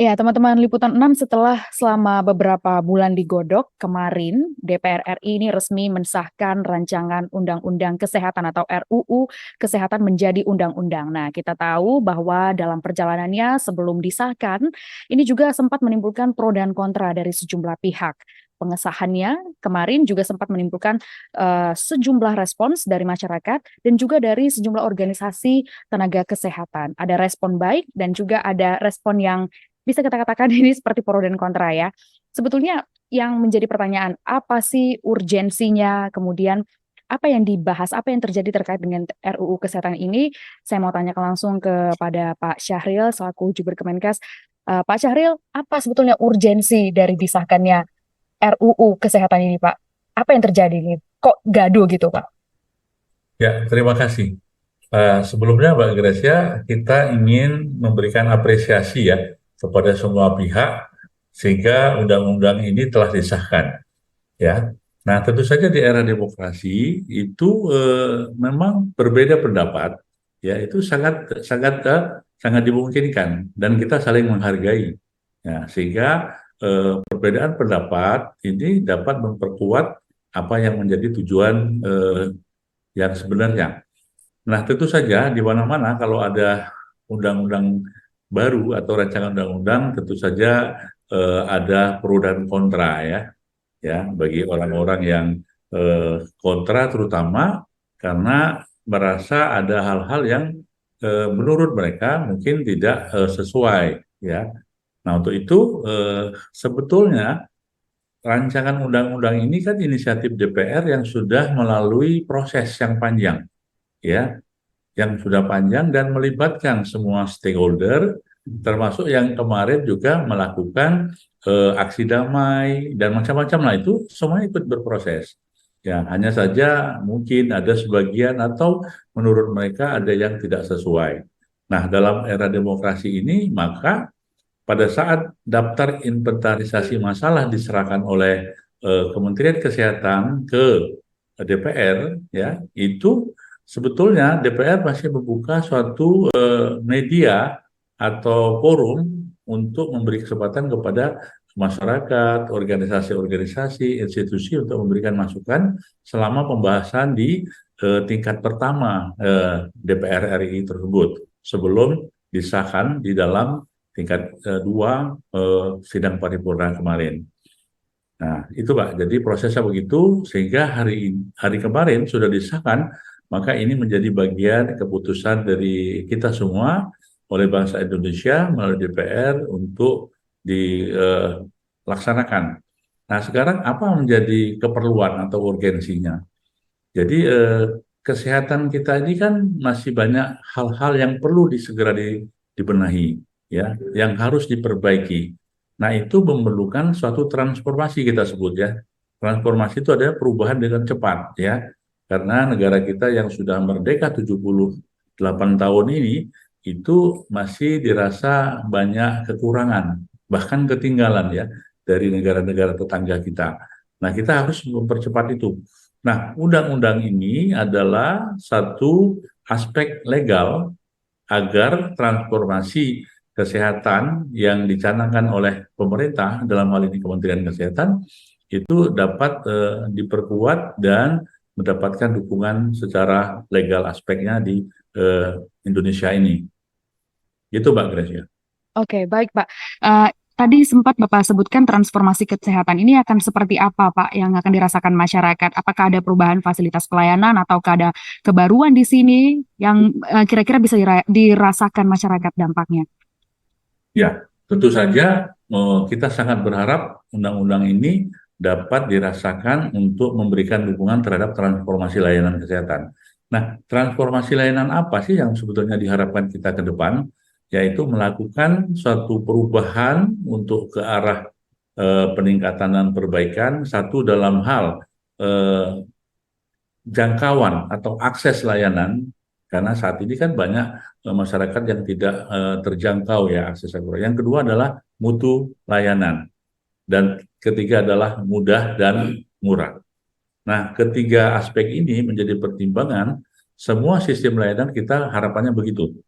Ya, teman-teman Liputan 6 setelah selama beberapa bulan digodok, kemarin DPR RI ini resmi mensahkan rancangan Undang-Undang Kesehatan atau RUU Kesehatan menjadi undang-undang. Nah, kita tahu bahwa dalam perjalanannya sebelum disahkan, ini juga sempat menimbulkan pro dan kontra dari sejumlah pihak. Pengesahannya kemarin juga sempat menimbulkan sejumlah respons dari masyarakat dan juga dari sejumlah organisasi tenaga kesehatan. Ada respon baik dan juga ada respon yang bisa kita katakan ini seperti pro dan kontra ya. Sebetulnya yang menjadi pertanyaan, apa sih urgensinya, kemudian apa yang dibahas, apa yang terjadi terkait dengan RUU Kesehatan ini? Saya mau tanyakan langsung kepada Pak Syahril selaku Jubir Kemenkes. Pak Syahril, apa sebetulnya urgensi dari disahkannya RUU Kesehatan ini, Pak? Apa yang terjadi nih? Kok gaduh gitu, Pak? Ya, terima kasih. Sebelumnya, Mbak Gracia, kita ingin memberikan apresiasi ya kepada semua pihak sehingga undang-undang ini telah disahkan. Ya, nah tentu saja di era demokrasi itu memang berbeda pendapat. Ya, itu sangat sangat sangat dimungkinkan dan kita saling menghargai. Ya, sehingga perbedaan pendapat ini dapat memperkuat apa yang menjadi tujuan yang sebenarnya. Nah, tentu saja di mana-mana kalau ada undang-undang baru atau rancangan undang-undang, tentu saja ada pro dan kontra ya bagi orang-orang yang kontra terutama karena merasa ada hal-hal yang menurut mereka mungkin tidak sesuai ya. Nah, untuk itu sebetulnya rancangan undang-undang ini kan inisiatif DPR yang sudah melalui proses yang panjang ya yang sudah panjang dan melibatkan semua stakeholder, termasuk yang kemarin juga melakukan aksi damai dan macam-macam lah itu semua ikut berproses. Ya, hanya saja mungkin ada sebagian atau menurut mereka ada yang tidak sesuai. Nah, dalam era demokrasi ini, maka pada saat daftar inventarisasi masalah diserahkan oleh Kementerian Kesehatan ke DPR, ya itu sebetulnya DPR masih membuka suatu media atau forum untuk memberi kesempatan kepada masyarakat, organisasi-organisasi, institusi untuk memberikan masukan selama pembahasan di tingkat pertama DPR RI tersebut sebelum disahkan di dalam tingkat dua sidang paripurna kemarin. Nah, itu Pak. Jadi prosesnya begitu sehingga hari kemarin sudah disahkan, maka ini menjadi bagian keputusan dari kita semua oleh bangsa Indonesia melalui DPR untuk dilaksanakan. Nah, sekarang apa menjadi keperluan atau urgensinya? Jadi kesehatan kita ini kan masih banyak hal-hal yang perlu segera dibenahi, ya, yang harus diperbaiki. Nah, itu memerlukan suatu transformasi kita sebut ya. Transformasi itu adalah perubahan dengan cepat ya. Karena negara kita yang sudah merdeka 78 tahun ini itu masih dirasa banyak kekurangan, bahkan ketinggalan ya dari negara-negara tetangga kita. Nah, kita harus mempercepat itu. Nah, undang-undang ini adalah satu aspek legal agar transformasi kesehatan yang dicanangkan oleh pemerintah dalam hal ini Kementerian Kesehatan itu dapat diperkuat dan mendapatkan dukungan secara legal aspeknya di Indonesia ini. Itu Mbak Gracia. Oke, baik Pak. Tadi sempat Bapak sebutkan transformasi kesehatan ini akan seperti apa Pak yang akan dirasakan masyarakat? Apakah ada perubahan fasilitas pelayanan ataukah ada kebaruan di sini yang kira-kira bisa dirasakan masyarakat dampaknya? Ya, tentu saja kita sangat berharap undang-undang ini dapat dirasakan untuk memberikan dukungan terhadap transformasi layanan kesehatan. Nah, transformasi layanan apa sih yang sebetulnya diharapkan kita ke depan? Yaitu melakukan suatu perubahan untuk ke arah peningkatan dan perbaikan, satu dalam hal eh, jangkauan atau akses layanan karena saat ini kan banyak masyarakat yang tidak terjangkau ya akses akurat. Yang kedua adalah mutu layanan dan ketiga adalah mudah dan murah. Nah, ketiga aspek ini menjadi pertimbangan semua sistem layanan kita harapannya begitu.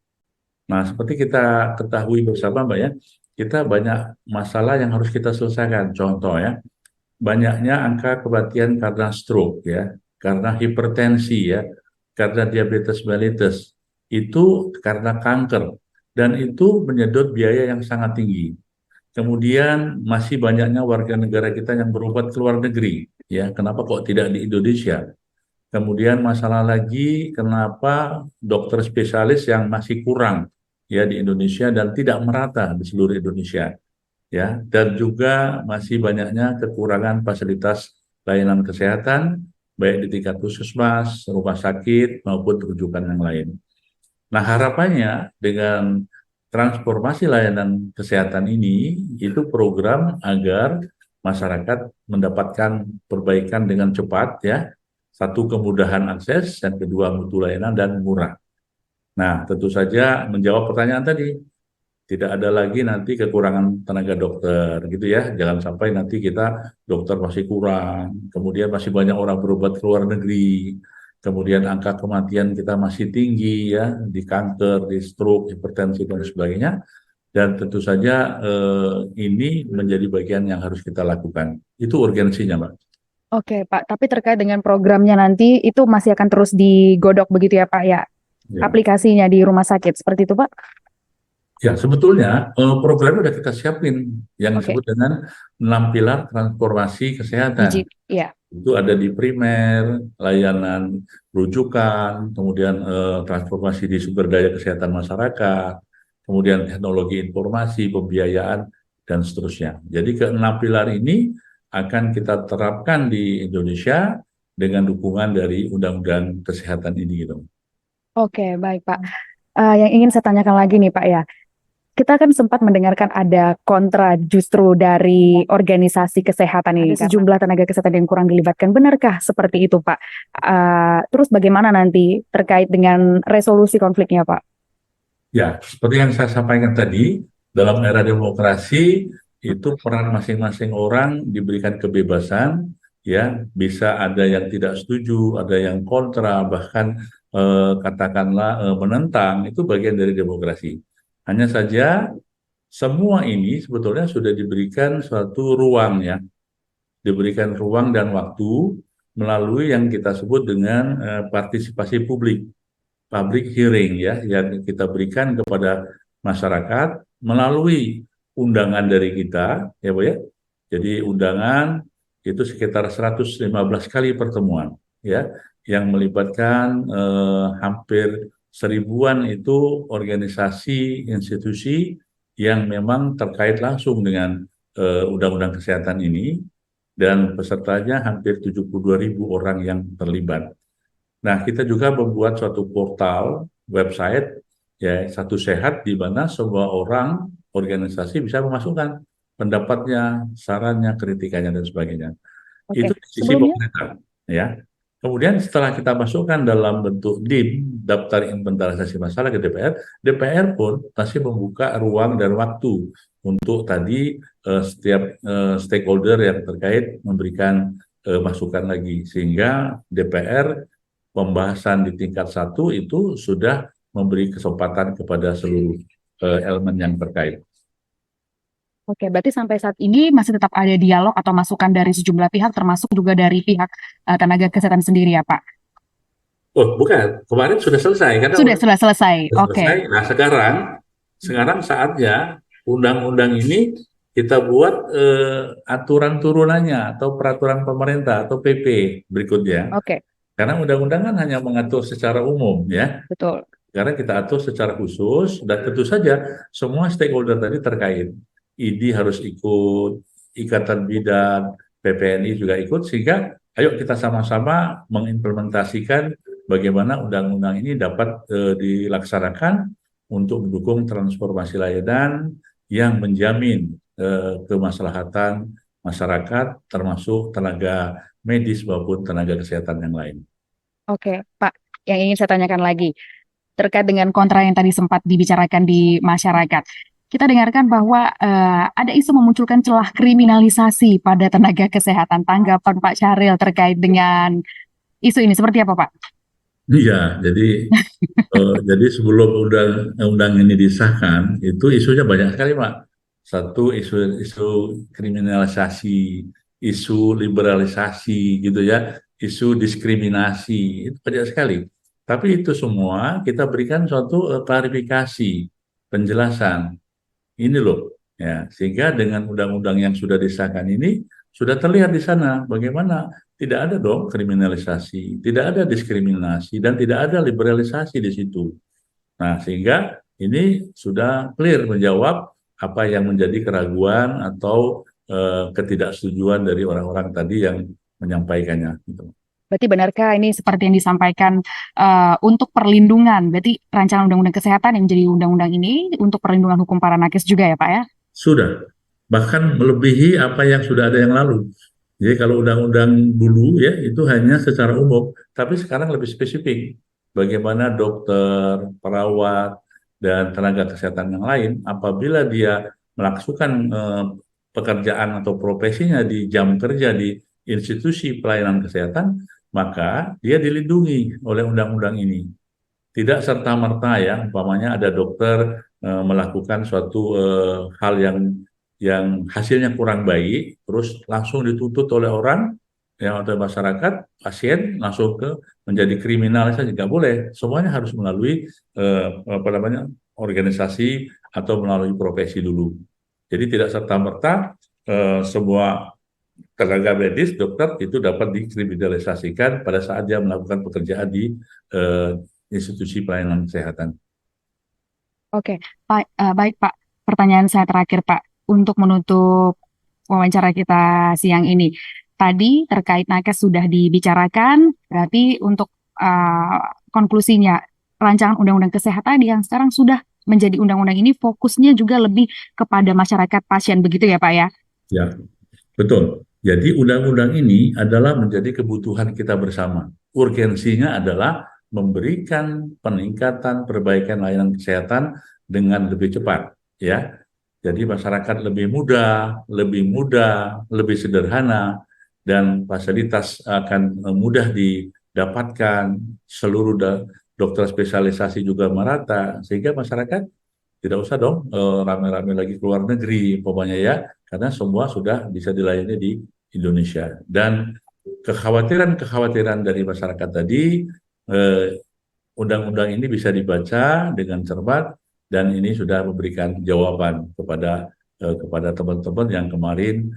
Nah, seperti kita ketahui bersama Mbak ya, kita banyak masalah yang harus kita selesaikan. Contoh ya, banyaknya angka kematian karena stroke ya, karena hipertensi ya, karena diabetes mellitus, itu karena kanker, dan itu menyedot biaya yang sangat tinggi. Kemudian masih banyaknya warga negara kita yang berobat ke luar negeri, ya. Kenapa kok tidak di Indonesia? Kemudian masalah lagi, kenapa dokter spesialis yang masih kurang ya di Indonesia dan tidak merata di seluruh Indonesia, ya. Dan juga masih banyaknya kekurangan fasilitas layanan kesehatan baik di tingkat puskesmas, rumah sakit maupun rujukan yang lain. Nah, harapannya dengan transformasi layanan kesehatan ini, itu program agar masyarakat mendapatkan perbaikan dengan cepat ya. Satu, kemudahan akses, dan kedua, mutu layanan dan murah. Nah, tentu saja menjawab pertanyaan tadi, tidak ada lagi nanti kekurangan tenaga dokter gitu ya. Jangan sampai nanti kita dokter masih kurang, kemudian masih banyak orang berobat ke luar negeri, kemudian angka kematian kita masih tinggi ya di kanker, di stroke, hipertensi dan sebagainya. Dan tentu saja ini menjadi bagian yang harus kita lakukan. Itu urgensinya, Mbak. Oke, Pak. Tapi terkait dengan programnya nanti itu masih akan terus digodok begitu ya, Pak ya? Ya. Aplikasinya di rumah sakit seperti itu, Pak? Ya, sebetulnya programnya sudah kita siapin yang Oke, disebut dengan 6 pilar transformasi kesehatan. ya. Itu ada di primer, layanan rujukan, kemudian transformasi di sumber daya kesehatan masyarakat, kemudian teknologi informasi, pembiayaan, dan seterusnya. Jadi keenam pilar ini akan kita terapkan di Indonesia dengan dukungan dari Undang-Undang Kesehatan ini gitu. Oke, baik, Pak. Yang ingin saya tanyakan lagi nih, Pak ya. Kita kan sempat mendengarkan ada kontra justru dari organisasi kesehatan ini. Ada sejumlah tenaga kesehatan yang kurang dilibatkan. Benarkah seperti itu, Pak? Terus bagaimana nanti terkait dengan resolusi konfliknya, Pak? Ya, seperti yang saya sampaikan tadi, dalam era demokrasi itu peran masing-masing orang diberikan kebebasan, ya, bisa ada yang tidak setuju, ada yang kontra, bahkan katakanlah menentang, itu bagian dari demokrasi. Hanya saja semua ini sebetulnya sudah diberikan suatu ruang ya, diberikan ruang dan waktu melalui yang kita sebut dengan partisipasi publik, public hearing ya, yang kita berikan kepada masyarakat melalui undangan dari kita, ya Bu ya. Jadi undangan itu sekitar 115 kali pertemuan ya, yang melibatkan hampir seribuan itu organisasi, institusi yang memang terkait langsung dengan undang-undang kesehatan ini, dan pesertanya hampir 72.000 orang yang terlibat. Nah, kita juga membuat suatu portal website ya, Satu Sehat, di mana semua orang, organisasi bisa memasukkan pendapatnya, sarannya, kritikannya dan sebagainya. Oke, Itu di sisi sebelumnya pemerintah ya. Kemudian setelah kita masukkan dalam bentuk DIM, daftar inventarisasi masalah, ke DPR, DPR pun masih membuka ruang dan waktu untuk tadi setiap stakeholder yang terkait memberikan masukan lagi, sehingga DPR pembahasan di tingkat 1 itu sudah memberi kesempatan kepada seluruh elemen yang terkait. Oke, berarti sampai saat ini masih tetap ada dialog atau masukan dari sejumlah pihak, termasuk juga dari pihak tenaga kesehatan sendiri ya, Pak? Oh, bukan. Kemarin sudah selesai karena Sudah selesai. sudah selesai. Oke. Nah, sekarang saatnya undang-undang ini kita buat aturan turunannya atau peraturan pemerintah atau PP berikutnya. Oke, Karena undang-undang kan hanya mengatur secara umum ya. betul. Sekarang kita atur secara khusus, dan tentu saja semua stakeholder tadi terkait. ID harus ikut, Ikatan Bidan, PPNI juga ikut, sehingga ayo kita sama-sama mengimplementasikan bagaimana undang-undang ini dapat dilaksanakan untuk mendukung transformasi layanan yang menjamin kemaslahatan masyarakat, termasuk tenaga medis maupun tenaga kesehatan yang lain. Oke, Pak. Yang ingin saya tanyakan lagi, terkait dengan kontra yang tadi sempat dibicarakan di masyarakat. Kita dengarkan bahwa ada isu memunculkan celah kriminalisasi pada tenaga kesehatan. Tanggapan Pak Syahril terkait dengan isu ini seperti apa, Pak? Iya, jadi sebelum undang-undang ini disahkan, itu isunya banyak sekali, Pak. Satu isu kriminalisasi, isu liberalisasi gitu ya, isu diskriminasi, itu banyak sekali. Tapi itu semua kita berikan suatu klarifikasi, penjelasan. Ini loh, ya, sehingga dengan undang-undang yang sudah disahkan ini sudah terlihat di sana bagaimana tidak ada dong kriminalisasi, tidak ada diskriminasi, dan tidak ada liberalisasi di situ. Nah, sehingga ini sudah clear menjawab apa yang menjadi keraguan atau ketidaksetujuan dari orang-orang tadi yang menyampaikannya. Gitu. Berarti benarkah ini seperti yang disampaikan untuk perlindungan? Berarti rancangan undang-undang kesehatan yang menjadi undang-undang ini untuk perlindungan hukum para nakes juga ya Pak ya? Sudah, bahkan melebihi apa yang sudah ada yang lalu. Jadi kalau undang-undang dulu ya itu hanya secara umum, tapi sekarang lebih spesifik. Bagaimana dokter, perawat, dan tenaga kesehatan yang lain apabila dia melakukan pekerjaan atau profesinya di jam kerja di institusi pelayanan kesehatan, maka dia dilindungi oleh undang-undang ini. Tidak serta-merta ya, umpamanya ada dokter melakukan suatu hal yang hasilnya kurang baik, terus langsung dituntut oleh orang, yang atau masyarakat, pasien langsung ke menjadi kriminal saja nggak boleh. Semuanya harus melalui apa namanya organisasi atau melalui profesi dulu. Jadi tidak serta-merta semua tenaga medis, dokter itu dapat dikriminalisasikan pada saat dia melakukan pekerjaan di eh, institusi pelayanan kesehatan. Oke, Pak, baik Pak. Pertanyaan saya terakhir Pak, untuk menutup wawancara kita siang ini. Tadi terkait nakes sudah dibicarakan, berarti untuk uh, konklusinya rancangan undang-undang kesehatan yang sekarang sudah menjadi undang-undang ini fokusnya juga lebih kepada masyarakat pasien begitu ya Pak ya? Ya, betul. Jadi undang-undang ini adalah menjadi kebutuhan kita bersama. Urgensinya adalah memberikan peningkatan perbaikan layanan kesehatan dengan lebih cepat, ya. Jadi masyarakat lebih mudah, lebih sederhana, dan fasilitas akan mudah didapatkan. Seluruh dokter spesialisasi juga merata, sehingga masyarakat tidak usah dong rame-rame lagi keluar negeri, umpamanya ya, karena semua sudah bisa dilayani di Indonesia. Dan kekhawatiran-kekhawatiran dari masyarakat tadi, eh, undang-undang ini bisa dibaca dengan cermat dan ini sudah memberikan jawaban kepada teman-teman yang kemarin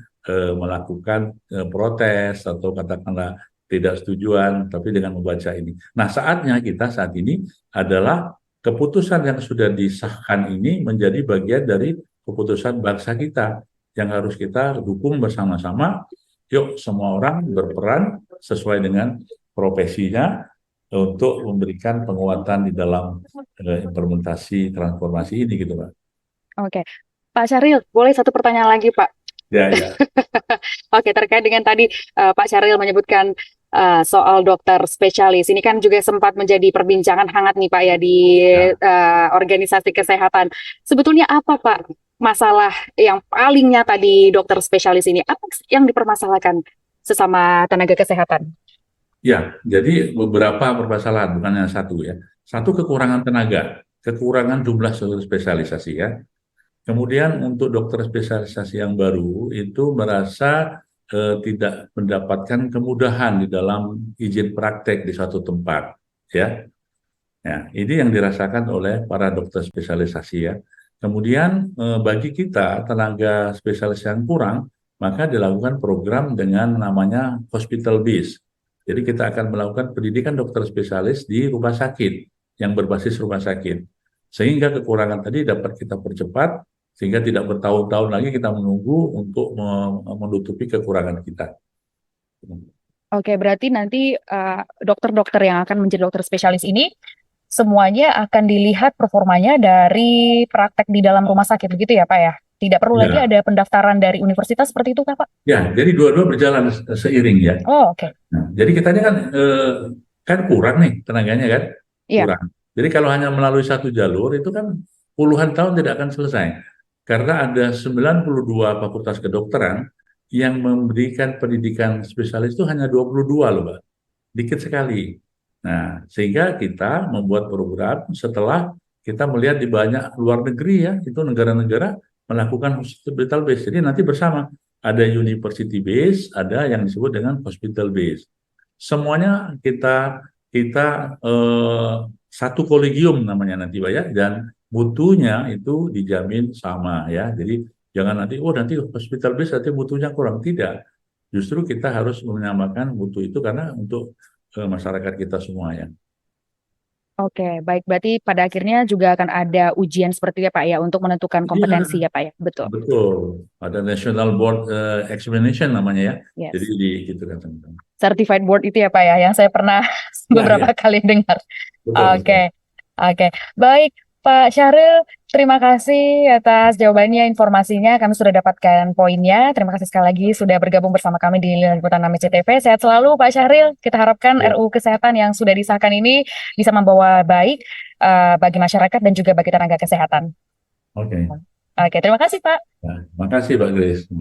melakukan protes atau katakanlah tidak setujuan, tapi dengan membaca ini. Nah, saatnya kita saat ini adalah keputusan yang sudah disahkan ini menjadi bagian dari keputusan bangsa kita yang harus kita dukung bersama-sama. Yuk, semua orang berperan sesuai dengan profesinya untuk memberikan penguatan di dalam implementasi transformasi ini gitu Pak. Oke, Pak Syahril, boleh satu pertanyaan lagi Pak? Ya, ya. Oke, terkait dengan tadi Pak Syahril menyebutkan soal dokter spesialis. Ini kan juga sempat menjadi perbincangan hangat nih Pak ya di Ya. organisasi kesehatan. Sebetulnya apa Pak masalah yang paling nyata di dokter spesialis ini? Apa yang dipermasalahkan sesama tenaga kesehatan? Ya, jadi beberapa permasalahan, bukan hanya satu ya. Satu, kekurangan tenaga, kekurangan jumlah spesialisasi ya. Kemudian untuk dokter spesialisasi yang baru itu merasa tidak mendapatkan kemudahan di dalam izin praktek di suatu tempat, ya. Ya, ini yang dirasakan oleh para dokter spesialisasi ya. Kemudian bagi kita tenaga spesialis yang kurang, maka dilakukan program dengan namanya hospital base. Jadi kita akan melakukan pendidikan dokter spesialis di rumah sakit yang berbasis rumah sakit. Sehingga kekurangan tadi dapat kita percepat, sehingga tidak bertahun-tahun lagi kita menunggu untuk menutupi kekurangan kita. Oke, berarti nanti dokter-dokter yang akan menjadi dokter spesialis ini semuanya akan dilihat performanya dari praktek di dalam rumah sakit, begitu ya Pak ya? Tidak perlu lagi Ya, ada pendaftaran dari universitas seperti itu Kak Pak? ya, jadi dua-dua berjalan seiring ya. Oh, oke. Nah, jadi kitanya kan kurang nih tenaganya kan, Iya. kurang. Jadi kalau hanya melalui satu jalur itu kan puluhan tahun tidak akan selesai. Karena ada 92 fakultas kedokteran yang memberikan pendidikan spesialis itu hanya 22 loh, Mbak. Dikit sekali. Nah, sehingga kita membuat program setelah kita melihat di banyak luar negeri ya, itu negara-negara melakukan hospital base. Jadi nanti bersama ada university base, ada yang disebut dengan hospital base. Semuanya kita kita satu kolegium namanya nanti Pak ya, dan mutunya itu dijamin sama ya. Jadi jangan nanti nanti hospital base nanti mutunya kurang, tidak. Justru kita harus menyamakan mutu itu karena untuk masyarakat kita semua ya. Oke, baik. Berarti pada akhirnya juga akan ada ujian seperti itu ya Pak ya untuk menentukan Iya, kompetensi ya Pak ya. Betul. betul. Ada National Board Examination namanya ya. Jadi Yes. gitu kan teman-teman. Certified board itu ya Pak ya, yang saya pernah Ya, beberapa ya, kali dengar. betul betul. Oke, oke. Baik, Pak Syahril, terima kasih atas jawabannya, informasinya. Kami sudah dapatkan poinnya. Terima kasih sekali lagi sudah bergabung bersama kami di Liputan Nami CTV. Sehat selalu, Pak Syahril. Kita harapkan Ya, RUU Kesehatan yang sudah disahkan ini bisa membawa baik bagi masyarakat dan juga bagi tenaga kesehatan. oke. Oke, terima kasih, Pak. Nah, makasih Pak Grace.